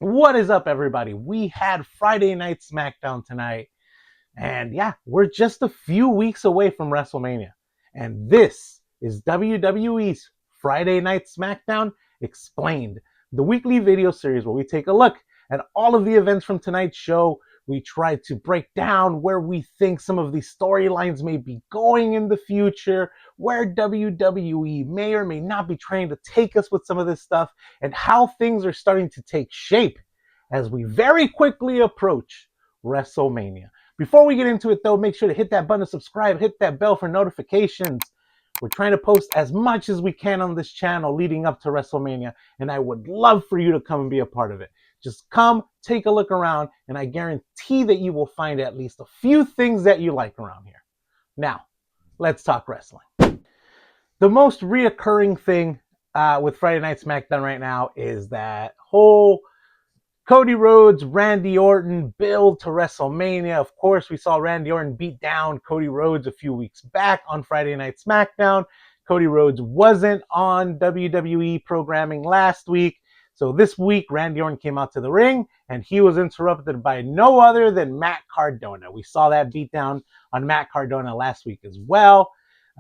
What is up, everybody? We had Friday Night Smackdown tonight, and yeah, we're just a few weeks away from WrestleMania. And this is WWE's Friday Night Smackdown Explained, the weekly video series where we take a look at all of the events from tonight's show. We try to break down where we think some of these storylines may be going in the future, where WWE may or may not be trying to take us with some of this stuff, and how things are starting to take shape as we very quickly approach WrestleMania. Before we get into it, though, make sure to hit that button to subscribe, hit that bell for notifications. We're trying to post as much as we can on this channel leading up to WrestleMania, and I would love for you to come and be a part of it. Just come, take a look around, and I guarantee that you will find at least a few things that you like around here. Now, let's talk wrestling. The most reoccurring thing with Friday Night SmackDown right now is that whole Cody Rhodes, Randy Orton build to WrestleMania. Of course, we saw Randy Orton beat down Cody Rhodes a few weeks back on Friday Night SmackDown. Cody Rhodes wasn't on WWE programming last week. So this week, Randy Orton came out to the ring, and he was interrupted by no other than Matt Cardona. We saw that beatdown on Matt Cardona last week as well.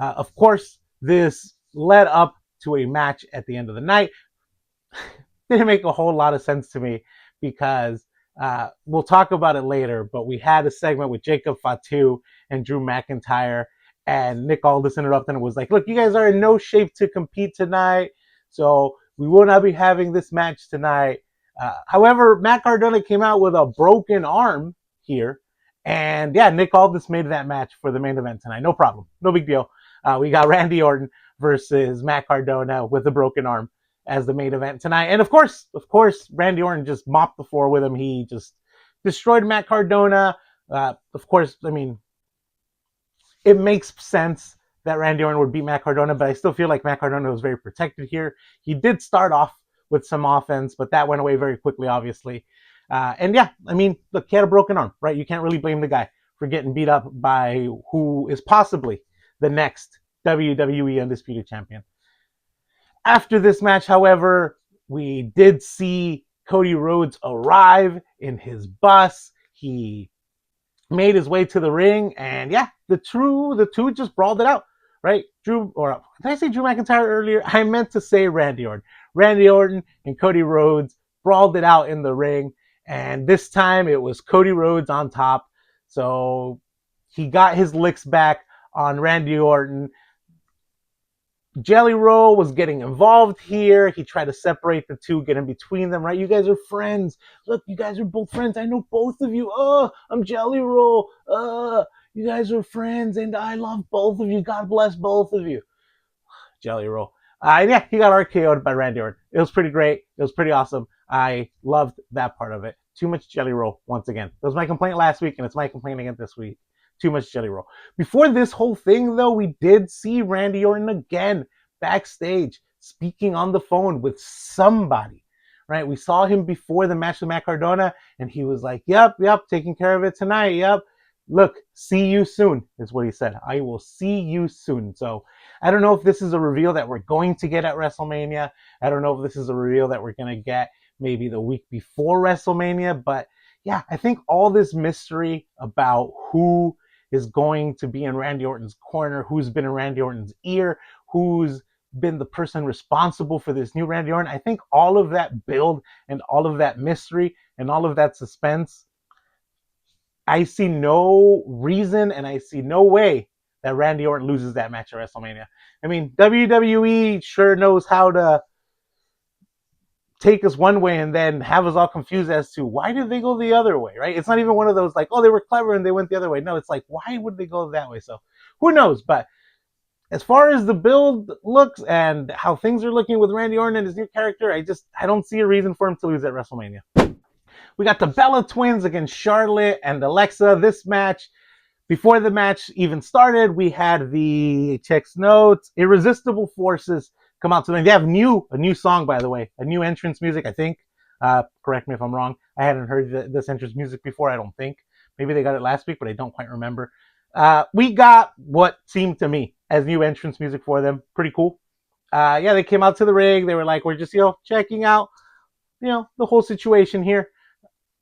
Of course, this led up to a match at the end of the night. Didn't make a whole lot of sense to me because we'll talk about it later, but we had a segment with Jacob Fatu and Drew McIntyre, and Nick Aldis interrupted and was like, look, you guys are in no shape to compete tonight, so we will not be having this match tonight. However, Matt Cardona came out with a broken arm here, and yeah, Nick Aldis made that match for the main event tonight. No problem. No big deal. We got Randy Orton versus Matt Cardona with a broken arm as the main event tonight. And of course, Randy Orton just mopped the floor with him. He just destroyed Matt Cardona. Of course, I mean, it makes sense that Randy Orton would beat Matt Cardona, but I still feel like Matt Cardona was very protected here. He did start off with some offense, but that went away very quickly, obviously. And yeah, I mean, look, he had a broken arm, right? You can't really blame the guy for getting beat up by who is possibly the next WWE Undisputed Champion. After this match, however, we did see Cody Rhodes arrive in his bus. He made his way to the ring, and yeah, the two just brawled it out, right? Did I say Drew McIntyre earlier? I meant to say Randy Orton. Randy Orton and Cody Rhodes brawled it out in the ring, and this time it was Cody Rhodes on top. So he got his licks back on Randy Orton. JELLYROLL was getting involved here. He tried to separate the two, get in between them, right? You guys are friends. Look, you guys are both friends. I know both of you. Oh, I'm JELLYROLL. You guys are friends, and I love both of you. God bless both of you. JELLYROLL. Yeah, he got RKO'd by Randy Orton. It was pretty great. It was pretty awesome. I loved that part of it. Too much JELLYROLL once again. That was my complaint last week, and it's my complaint again this week. Too much JELLYROLL. Before this whole thing, though, we did see Randy Orton again backstage speaking on the phone with somebody, right? We saw him before the match with Matt Cardona, and he was like, yep, taking care of it tonight, yep. Look, see you soon, is what he said. I will see you soon. So I don't know if this is a reveal that we're going to get at WrestleMania. I don't know if this is a reveal that we're going to get maybe the week before WrestleMania. But yeah, I think all this mystery about who is going to be in Randy Orton's corner, who's been in Randy Orton's ear, who's been the person responsible for this new Randy Orton. I think all of that build and all of that mystery and all of that suspense, I see no reason and I see no way that Randy Orton loses that match at WrestleMania. I mean, WWE sure knows how to take us one way and then have us all confused as to why did they go the other way, right? It's not even one of those like, oh, they were clever and they went the other way. No, it's like, why would they go that way? So who knows? But as far as the build looks and how things are looking with Randy Orton and his new character, I don't see a reason for him to lose at WrestleMania. We got the Bella Twins against Charlotte and Alexa. This match, before the match even started, we had the checks notes, Irresistible Forces come out to them. They have a new song, by the way, a new entrance music, I think. Correct me if I'm wrong. I hadn't heard this entrance music before, I don't think. Maybe they got it last week, but I don't quite remember. We got what seemed to me as new entrance music for them. Pretty cool. Yeah, they came out to the ring. They were like, we're just, checking out the whole situation here.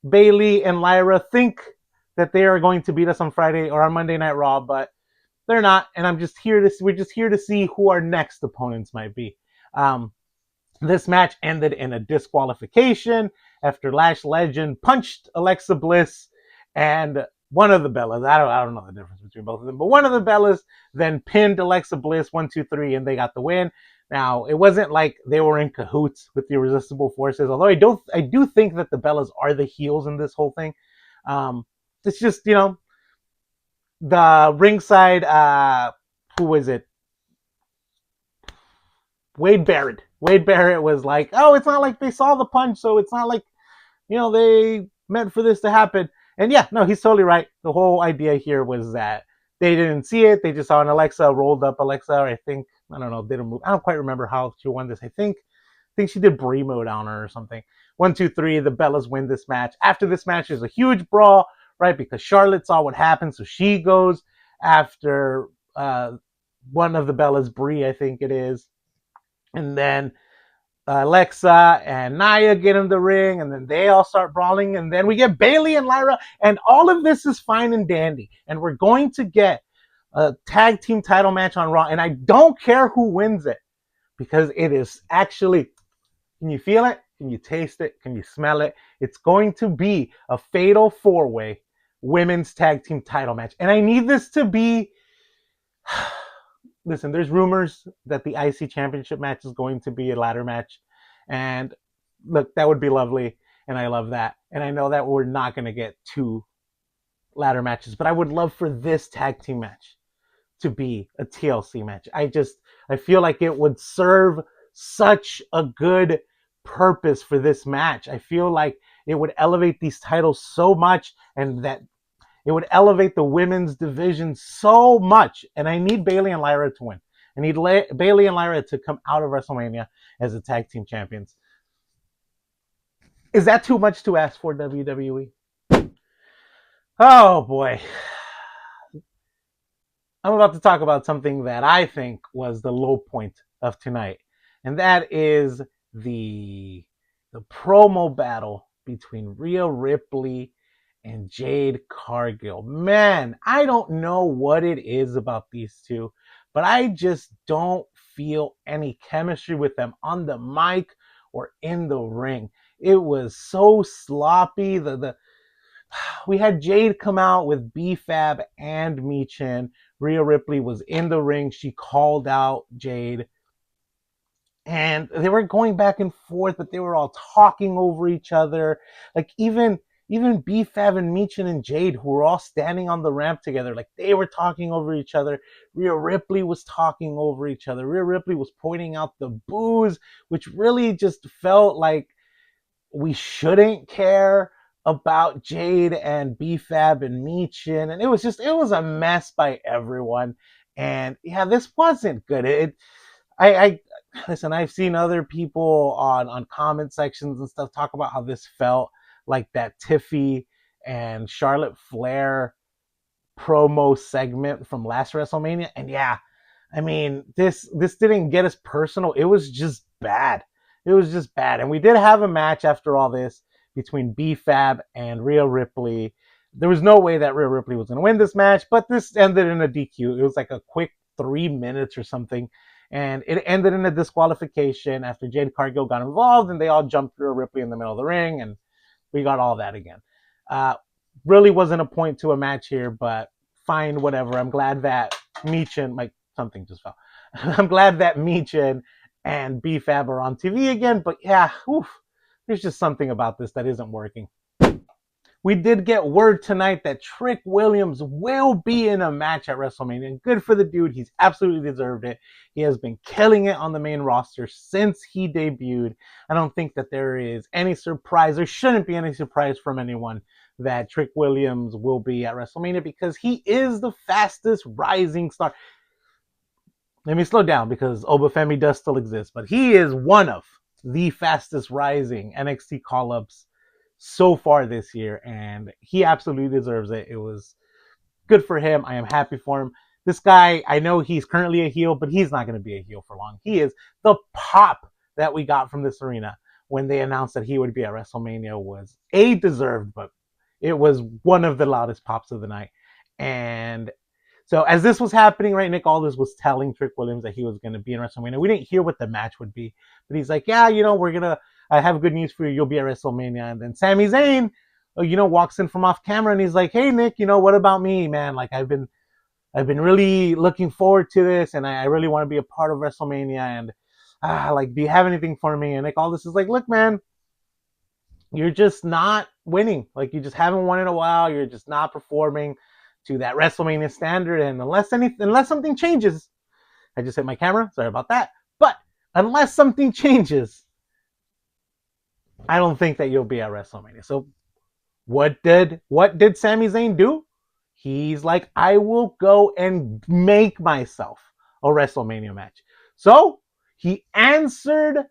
Bayley and Lyra think that they are going to beat us on Friday or on Monday Night Raw, but they're not. And we're just here to see who our next opponents might be. This match ended in a disqualification after Lash Legend punched Alexa Bliss and one of the Bellas. I don't know the difference between both of them, but one of the Bellas then pinned Alexa Bliss 1, 2, 3, and they got the win. Now, it wasn't like they were in cahoots with the Irresistible Forces, although I do think that the Bellas are the heels in this whole thing. It's just, the ringside, who is it? Wade Barrett. Wade Barrett was like, oh, it's not like they saw the punch, so it's not like, they meant for this to happen. And yeah, no, he's totally right. The whole idea here was that they didn't see it. They just saw an Alexa, rolled up Alexa, I think, I don't know, did a move. I don't quite remember how she won this. I think she did Brie mode on her or something. 1, 2, 3, the Bellas win this match. After this match, there's a huge brawl, right? Because Charlotte saw what happened, so she goes after one of the Bellas, Brie, I think it is. And then Alexa and Nia get in the ring, and then they all start brawling, and then we get Bayley and Lyra, and all of this is fine and dandy, and we're going to get a tag team title match on Raw, and I don't care who wins it, because it is actually, can you feel it? Can you taste it? Can you smell it? It's going to be a fatal 4-way women's tag team title match, and I need this to be... Listen, there's rumors that the IC Championship match is going to be a ladder match. And look, that would be lovely. And I love that. And I know that we're not going to get 2 ladder matches, but I would love for this tag team match to be a TLC match. I feel like it would serve such a good purpose for this match. I feel like it would elevate these titles so much, and that it would elevate the women's division so much. And I need Bayley and Lyra to win. I need Bayley and Lyra to come out of WrestleMania as the tag team champions. Is that too much to ask for, WWE? Oh boy. I'm about to talk about something that I think was the low point of tonight. And that is the promo battle between Rhea Ripley and Jade Cargill. Man, I don't know what it is about these two, but I just don't feel any chemistry with them on the mic or in the ring. It was so sloppy. We had Jade come out with B-Fab and Michin. Rhea Ripley was in the ring. She called out Jade. And they were going back and forth, but they were all talking over each other. Like even B-Fab and Michin and Jade, who were all standing on the ramp together, like they were talking over each other. Rhea Ripley was talking over each other. Rhea Ripley was pointing out the boos, which really just felt like we shouldn't care about Jade and B-Fab and Michin. And it was a mess by everyone. And yeah, this wasn't good. I listen, I've seen other people on comment sections and stuff talk about how this felt like that Tiffy and Charlotte Flair promo segment from last WrestleMania. And yeah, I mean, this didn't get us personal. It was just bad. It was just bad. And we did have a match after all this between B-Fab and Rhea Ripley. There was no way that Rhea Ripley was going to win this match, but this ended in a DQ. It was like a quick 3 minutes or something. And it ended in a disqualification after Jade Cargill got involved, and they all jumped Rhea Ripley in the middle of the ring, and we got all that again. Really wasn't a point to a match here, but fine, whatever. I'm glad that Michin, something just fell. I'm glad that Michin and B-Fab are on TV again, but yeah, there's just something about this that isn't working. We did get word tonight that Trick Williams will be in a match at WrestleMania. Good for the dude. He's absolutely deserved it. He has been killing it on the main roster since he debuted. I don't think that there is any surprise. There shouldn't be any surprise from anyone that Trick Williams will be at WrestleMania, because he is the fastest rising star. Let me slow down, because Obafemi does still exist, but he is one of the fastest rising NXT call-ups so far this year, and he absolutely deserves it. It was good for him. I am happy for him. This guy, I know he's currently a heel, but he's not going to be a heel for long. He is the pop that we got from this arena when they announced that he would be at WrestleMania was A, deserved, but it was one of the loudest pops of the night. And so as this was happening, right, Nick Aldis was telling Trick Williams that he was going to be in WrestleMania. We didn't hear what the match would be, but he's like, yeah, I have good news for you. You'll be at WrestleMania. And then Sami Zayn, walks in from off camera and he's like, hey, Nick, what about me, man? Like, I've been really looking forward to this, and I really want to be a part of WrestleMania. And do you have anything for me? And Nick Aldis is like, look, man, you're just not winning. Like, you just haven't won in a while. You're just not performing to that WrestleMania standard. And unless something changes, I just hit my camera. Sorry about that. But unless something changes, I don't think that you'll be at WrestleMania. So what did Sami Zayn do? He's like, I will go and make myself a WrestleMania match. So he answered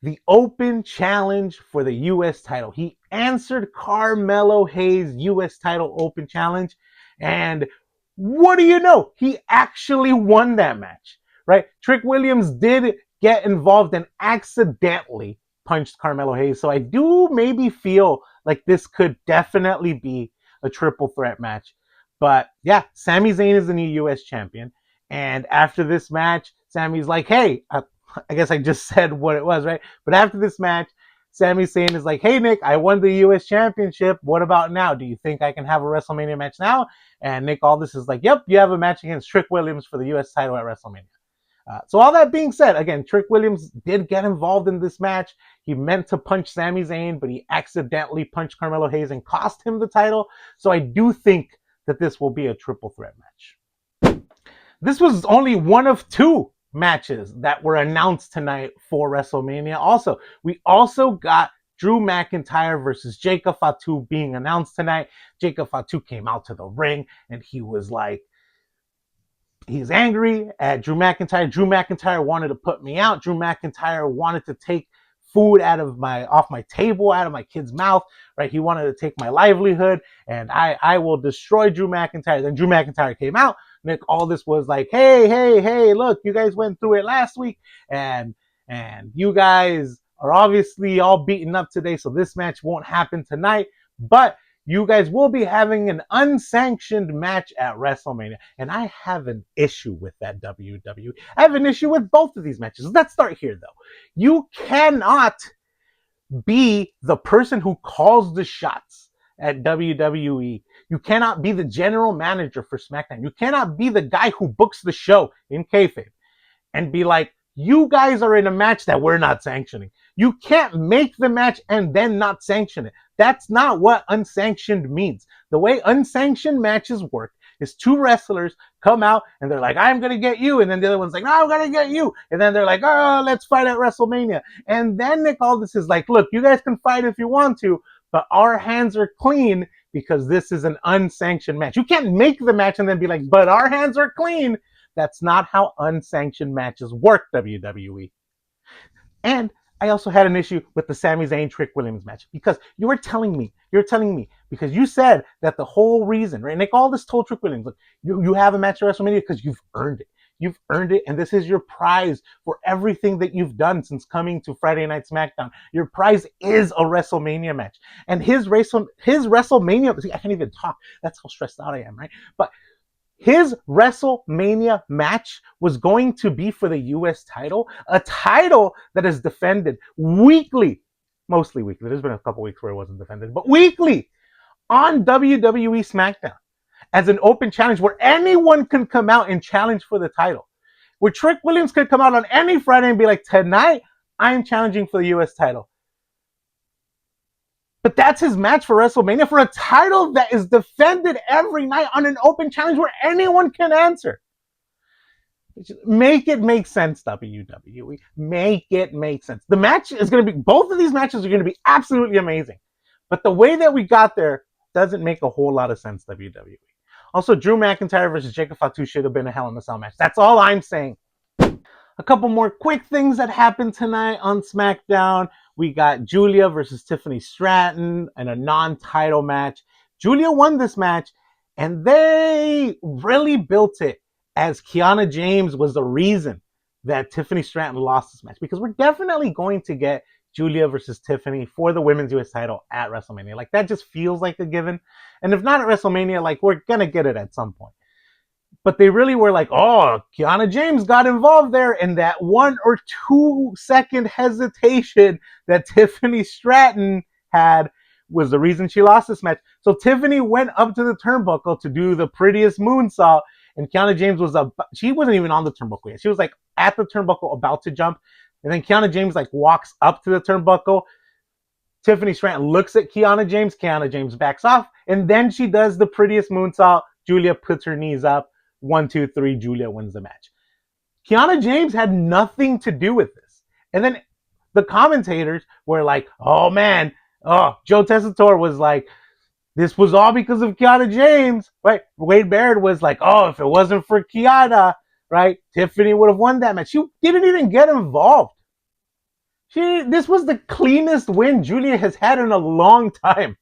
the open challenge for the U.S. title. He answered Carmelo Hayes' U.S. title open challenge. And what do you know? He actually won that match, right? Trick Williams did get involved and accidentally punched Carmelo Hayes. So I do maybe feel like this could definitely be a triple threat match. But yeah, Sami Zayn is the new U.S. champion. And after this match, Sami's like, hey, I guess I just said what it was, right? But after this match, Sami Zayn is like, hey, Nick, I won the U.S. championship. What about now? Do you think I can have a WrestleMania match now? And Nick Aldis is like, yep, you have a match against Trick Williams for the U.S. title at WrestleMania. So all that being said, again, Trick Williams did get involved in this match. He meant to punch Sami Zayn, but he accidentally punched Carmelo Hayes and cost him the title. So I do think that this will be a triple threat match. This was only one of two matches that were announced tonight for WrestleMania. Also, we also got Drew McIntyre versus Jacob Fatu being announced tonight. Jacob Fatu came out to the ring and he was like, he's angry at Drew McIntyre. Drew McIntyre wanted to put me out. Drew McIntyre wanted to take food off my table, out of my kid's mouth, right? He wanted to take my livelihood, and I will destroy Drew McIntyre. Then Drew McIntyre came out. Nick Aldis was like, hey, look, you guys went through it last week, and you guys are obviously all beaten up today, so this match won't happen tonight, but you guys will be having an unsanctioned match at WrestleMania. And I have an issue with that, WWE. I have an issue with both of these matches. Let's start here, though. You cannot be the person who calls the shots at WWE. You cannot be the general manager for SmackDown. You cannot be the guy who books the show in kayfabe and be like, you guys are in a match that we're not sanctioning. You can't make the match and then not sanction it. That's not what unsanctioned means. The way unsanctioned matches work is two wrestlers come out and they're like, I'm going to get you. And then the other one's like, no, I'm going to get you. And then they're like, oh, let's fight at WrestleMania. And then Nick Aldis is like, look, you guys can fight if you want to, but our hands are clean because this is an unsanctioned match. You can't make the match and then be like, but our hands are clean. That's not how unsanctioned matches work, WWE. And I also had an issue with the Sami Zayn Trick Williams match because you're telling me, because you said that the whole reason, right? Nick Aldis told Trick Williams, look, you have a match at WrestleMania because you've earned it. You've earned it, and this is your prize for everything that you've done since coming to Friday Night Smackdown. Your prize is a WrestleMania match. And his WrestleMania, see, I can't even talk. That's how stressed out I am, right? But his WrestleMania match was going to be for the U.S. title, a title that is defended weekly, mostly weekly. There's been a couple weeks where it wasn't defended, but weekly on WWE Smackdown as an open challenge where anyone can come out and challenge for the title. Where Trick Williams could come out on any Friday and be like, tonight, I'm challenging for the U.S. title. But that's his match for WrestleMania for a title that is defended every night on an open challenge where anyone can answer. Make it make sense, WWE. Make it make sense. The match is going to be, both of these matches are going to be absolutely amazing. But the way that we got there doesn't make a whole lot of sense, WWE. Also, Drew McIntyre versus Jacob Fatu should have been a Hell in a Cell match. That's all I'm saying. A couple more quick things that happened tonight on SmackDown. We got Julia versus Tiffany Stratton in a non-title match. Julia won this match, and they really built it as Kiana James was the reason that Tiffany Stratton lost this match, because we're definitely going to get Julia versus Tiffany for the women's US title at WrestleMania. Like, that just feels like a given. And if not at WrestleMania, like, we're going to get it at some point. But they really were like, oh, Kiana James got involved there. And that 1 or 2 second hesitation that Tiffany Stratton had was the reason she lost this match. So Tiffany went up to the turnbuckle to do the prettiest moonsault. And Kiana James she wasn't even on the turnbuckle yet. She was like at the turnbuckle about to jump. And then Kiana James like walks up to the turnbuckle. Tiffany Stratton looks at Kiana James backs off. And then she does the prettiest moonsault. Julia puts her knees up. 1, 2, 3, Julia wins the match. Kiana James had nothing to do with this. And then the commentators were like, oh man, Joe Tessitore was like, this was all because of Kiana James, right? Wade Barrett was like, oh, if it wasn't for Kiana, right, Tiffany would have won that match. She didn't even get involved. This was the cleanest win Julia has had in a long time.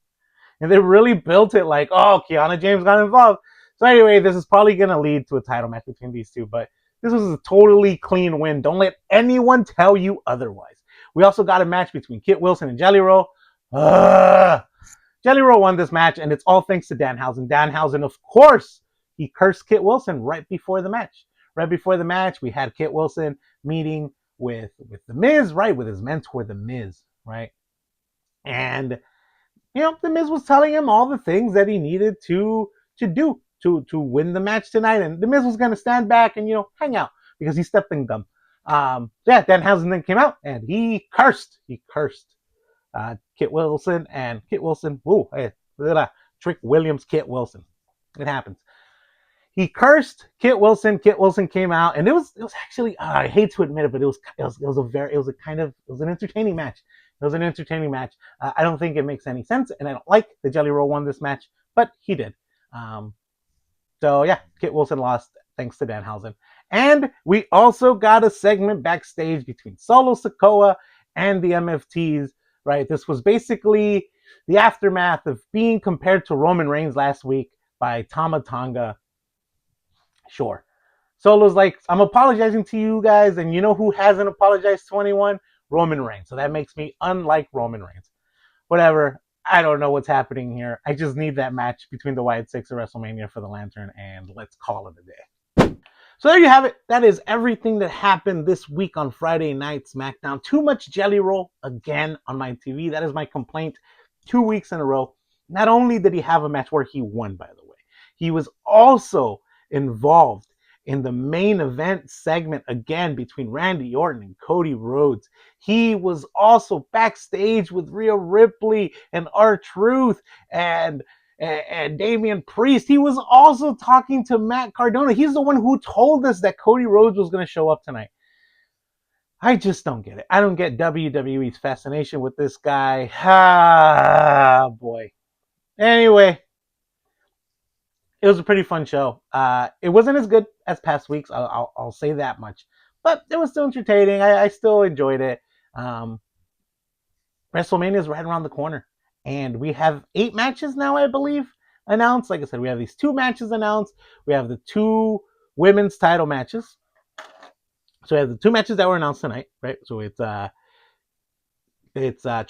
And they really built it like, oh, Kiana James got involved. So anyway, this is probably going to lead to a title match between these two. But this was a totally clean win. Don't let anyone tell you otherwise. We also got a match between Kit Wilson and Jelly Roll. Jelly Roll won this match, and it's all thanks to Danhausen. Danhausen, of course, he cursed Kit Wilson right before the match. Right before the match, we had Kit Wilson meeting with The Miz, right? With his mentor, The Miz, right? And, The Miz was telling him all the things that he needed to do to win the match tonight. And The Miz was going to stand back and, hang out because he stepped in gum. Danhausen then came out and he cursed. Kit Wilson, and Kit Wilson, look at that. Trick Williams, Kit Wilson. It happens. He cursed Kit Wilson. Kit Wilson came out, and it was actually, I hate to admit it, but it was an entertaining match. It was an entertaining match. I don't think it makes any sense, and I don't like that Jelly Roll won this match, but he did. Kit Wilson lost thanks to Danhausen. And we also got a segment backstage between Solo Sikoa and the MFTs, right? This was basically the aftermath of being compared to Roman Reigns last week by Tama Tonga. Sure. Solo's like, I'm apologizing to you guys, and you know who hasn't apologized to anyone? Roman Reigns. So that makes me unlike Roman Reigns. Whatever. I don't know what's happening here. I just need that match between the Wyatt Six at WrestleMania for the Lantern, and let's call it a day. So there you have it. That is everything that happened this week on Friday Night Smackdown. Too much Jelly Roll again on my TV. That is my complaint 2 weeks in a row. Not only did he have a match where he won, by the way, he was also involved in the main event segment again between Randy Orton and Cody Rhodes. He was also backstage with Rhea Ripley and R-Truth and Damian Priest. He was also talking to Matt Cardona. He's the one who told us that Cody Rhodes was going to show up tonight. I just don't get it. I don't get WWE's fascination with this guy. Boy. Anyway, it was a pretty fun show. It wasn't as good as past weeks. I'll say that much. But it was still entertaining. I still enjoyed it. WrestleMania is right around the corner. And we have 8 matches now, I believe, announced. Like I said, we have these 2 matches announced. We have the 2 women's title matches. So we have the 2 matches that were announced tonight, right? So it's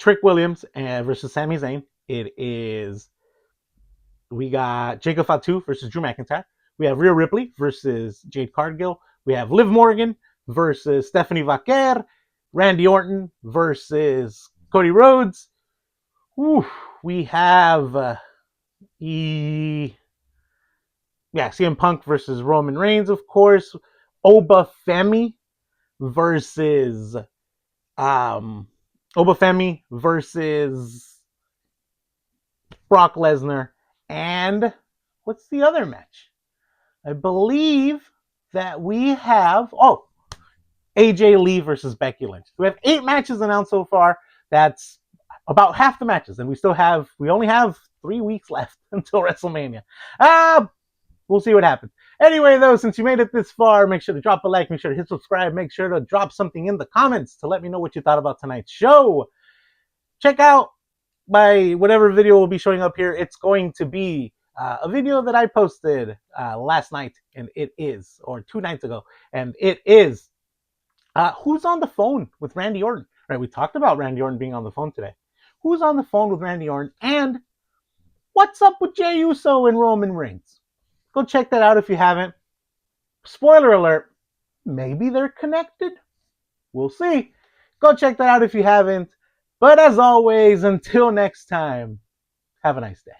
Trick Williams versus Sami Zayn. We got Jacob Fatu versus Drew McIntyre. We have Rhea Ripley versus Jade Cargill. We have Liv Morgan versus Stephanie Vaquer. Randy Orton versus Cody Rhodes. We have CM Punk versus Roman Reigns, of course. Oba Femi versus Brock Lesnar. And what's the other match? I believe that we have AJ Lee versus Becky Lynch. We have 8 matches announced so far. That's about half the matches, and we only have 3 weeks left until WrestleMania. We'll see what happens. Anyway, though, since you made it this far, make sure to drop a like, make sure to hit subscribe, make sure to drop something in the comments to let me know what you thought about tonight's show. Check out my whatever video will be showing up here. It's going to be a video that I posted last night, and or 2 nights ago, and it is Who's on the Phone with Randy Orton. Right, we talked about Randy Orton being on the phone today. Who's on the phone with Randy Orton? And what's up with Jey Uso and Roman Reigns? Go check that out if you haven't. Spoiler alert, maybe they're connected. We'll see. Go check that out if you haven't. But as always, until next time, have a nice day.